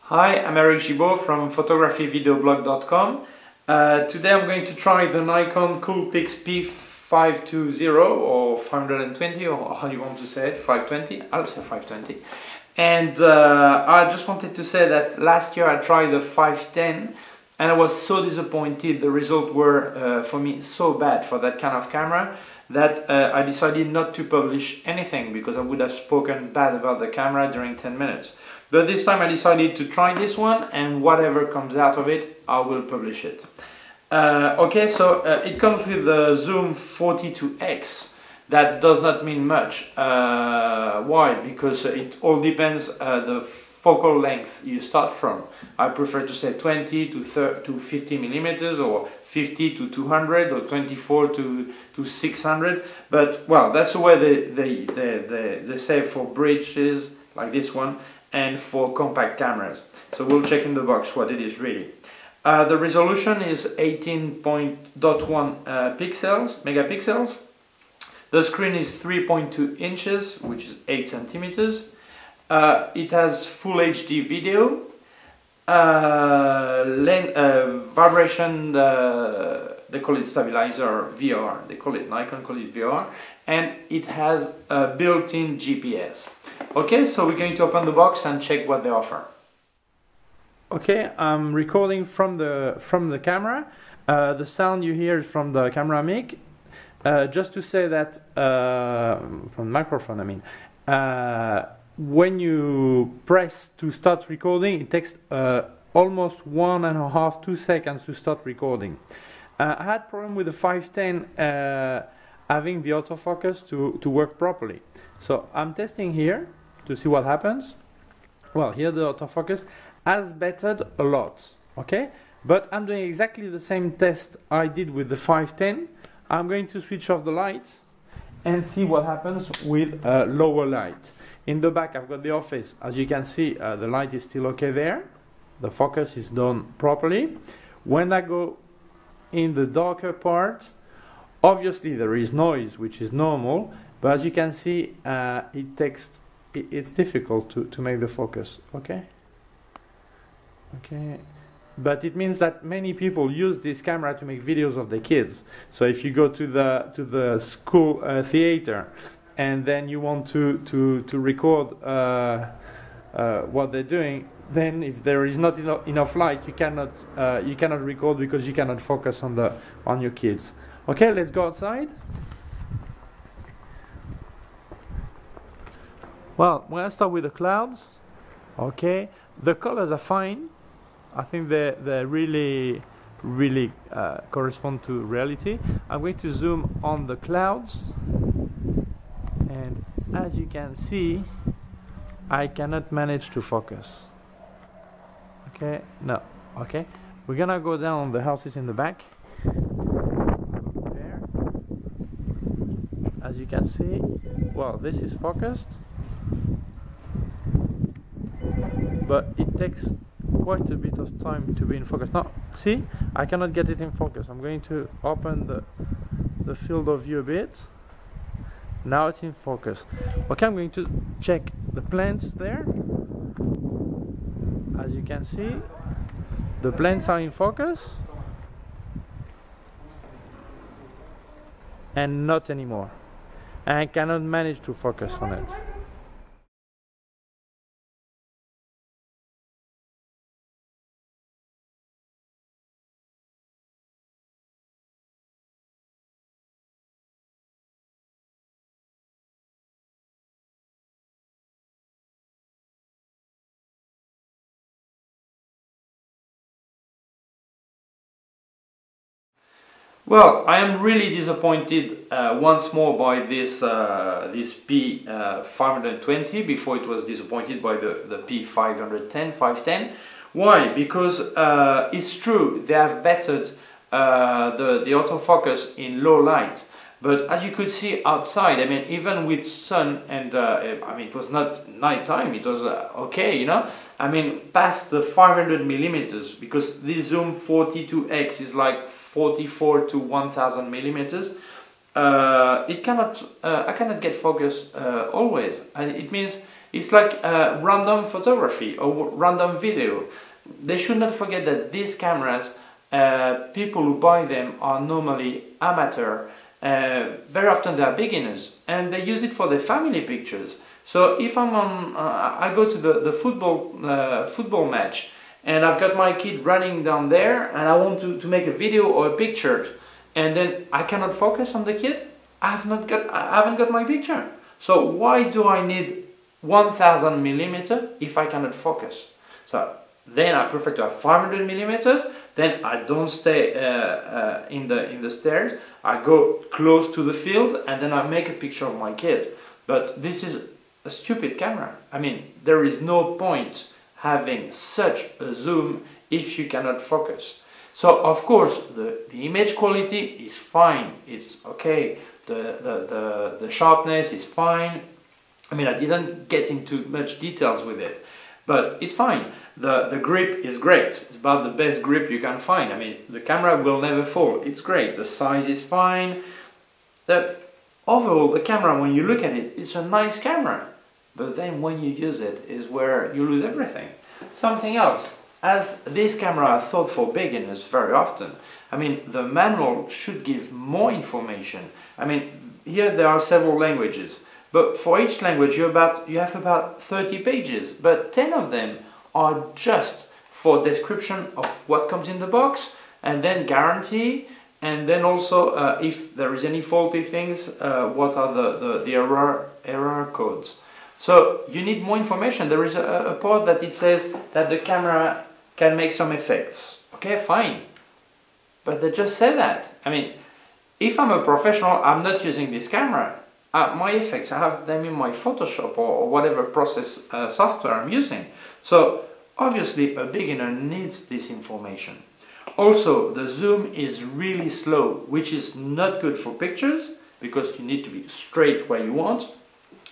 Hi, I'm Gibaud from photographyvideoblog.com. Today I'm going to try the Nikon Coolpix P520 or 520, or how you want to say it, 520, I'll say 520. And I just wanted to say that last year I tried the 510 and I was so disappointed. The results were for me so bad for that kind of camera that I decided not to publish anything because I would have spoken bad about the camera during 10 minutes. But this time I decided to try this one, and whatever comes out of it, I will publish it. Okay, so it comes with the zoom 42x. That does not mean much. Why? Because it all depends the focal length you start from. I prefer to say 20 to 50 millimeters, or 50 to 200, or 24 to 600. But well, that's the way they say for bridges like this one, and for compact cameras. So we'll check in the box what it is really. The resolution is 18.1 megapixels. The screen is 3.2 inches, which is 8 centimeters. It has full HD video, vibration, they call it stabilizer, VR, they call it, Nikon call it VR, and it has a built-in GPS. Okay, so we're going to open the box and check what they offer. Okay, I'm recording from the camera. The sound you hear is from the camera mic. Just to say that, from the microphone I mean, when you press to start recording, it takes almost 1.5 to 2 seconds to start recording. I had problem with the 510 having the autofocus to work properly. So I'm testing here to see what happens. Well, here the autofocus has bettered a lot, okay? But I'm doing exactly the same test I did with the 510. I'm going to switch off the lights and see what happens with lower light. In the back I've got the office. As you can see, the light is still okay there. The focus is done properly. When I go in the darker part, obviously there is noise, which is normal, but as you can see, it's difficult to make the focus, okay? Okay. But it means that many people use this camera to make videos of their kids. So if you go to the school theater and then you want to record what they're doing, then if there is not enough light, you cannot record because you cannot focus on your kids. Okay, let's go outside. Well, when I start with the clouds, okay, the colors are fine. I think they really correspond to reality. I'm going to zoom on the clouds, and as you can see, I cannot manage to focus. Okay, no, okay. We're gonna go down on the houses in the back. There. As you can see, well, this is focused, but it takes quite a bit of time to be in focus. Now, see, I cannot get it in focus. I'm going to open the field of view a bit. Now it's in focus. Okay, I'm going to check the plants there. As you can see, the plants are in focus, and not anymore. And I cannot manage to focus on it. Well, I am really disappointed once more by this P520. Before it was disappointed by the P510. Why? Because it's true, they have bettered the autofocus in low light. But as you could see outside, I mean, even with sun and, I mean, it was not nighttime, it was okay, you know. I mean, past the 500 millimeters, because this zoom 42x is like 44 to 1000 millimeters, I cannot get focus always. And it means It's like random photography or random video. They should not forget that these cameras, people who buy them are normally amateur. Very often they are beginners and they use it for their family pictures. So if I'm on, I go to the football match and I've got my kid running down there and I want to make a video or a picture, and then I cannot focus on the kid, I haven't got my picture. So why do I need 1000mm if I cannot focus? So then I prefer to have 500mm. Then I don't stay in the stairs. I go close to the field and then I make a picture of my kids. But this is a stupid camera. I mean, there is no point having such a zoom if you cannot focus. So of course the image quality is fine. It's okay. The sharpness is fine. I mean, I didn't get into much details with it, but it's fine. The grip is great. It's about the best grip you can find. I mean, the camera will never fall. It's great. The size is fine. Overall, the camera, when you look at it, it's a nice camera. But then when you use it is where you lose everything. Something else. As this camera are thought for beginners very often, I mean, the manual should give more information. I mean, here there are several languages. But for each language you have about 30 pages, but 10 of them are just for description of what comes in the box, and then guarantee, and then also if there is any faulty things, what are the error codes. So you need more information. There is a part that it says that the camera can make some effects. Okay, fine. But they just say that. I mean, if I'm a professional, I'm not using this camera. My effects, I have them in my Photoshop or whatever process software I'm using. So obviously a beginner needs this information. Also, the zoom is really slow, which is not good for pictures because you need to be straight where you want.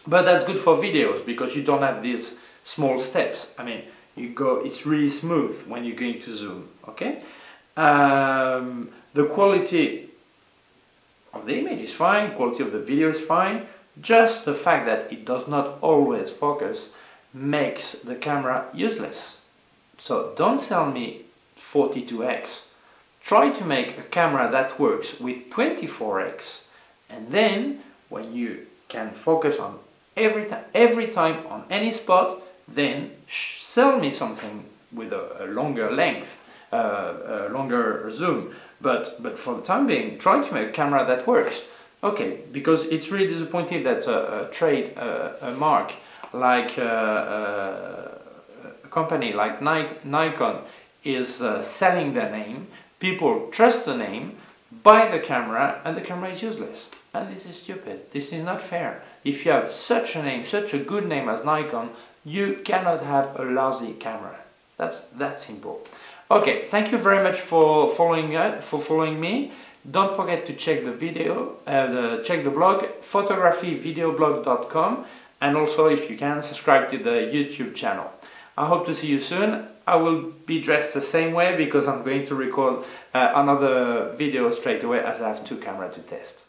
But that's good for videos because you don't have these small steps. I mean, it's really smooth when you're going to zoom, okay? The quality of the image is fine, quality of the video is fine. Just the fact that it does not always focus makes the camera useless. So don't sell me 42x. Try to make a camera that works with 24x, and then when you can focus on every time on any spot, then sell me something with a longer length, a longer zoom. But for the time being, try to make a camera that works. Okay, because it's really disappointing that a mark like a company like Nikon is selling their name. People trust the name, buy the camera, and the camera is useless. And this is stupid. This is not fair. If you have such a name, such a good name as Nikon, you cannot have a lousy camera. That's that simple. Okay, thank you very much for following me. Don't forget to check the video, check the blog, photographyvideoblog.com, and also, if you can, subscribe to the YouTube channel. I hope to see you soon. I will be dressed the same way because I'm going to record another video straight away, as I have two cameras to test.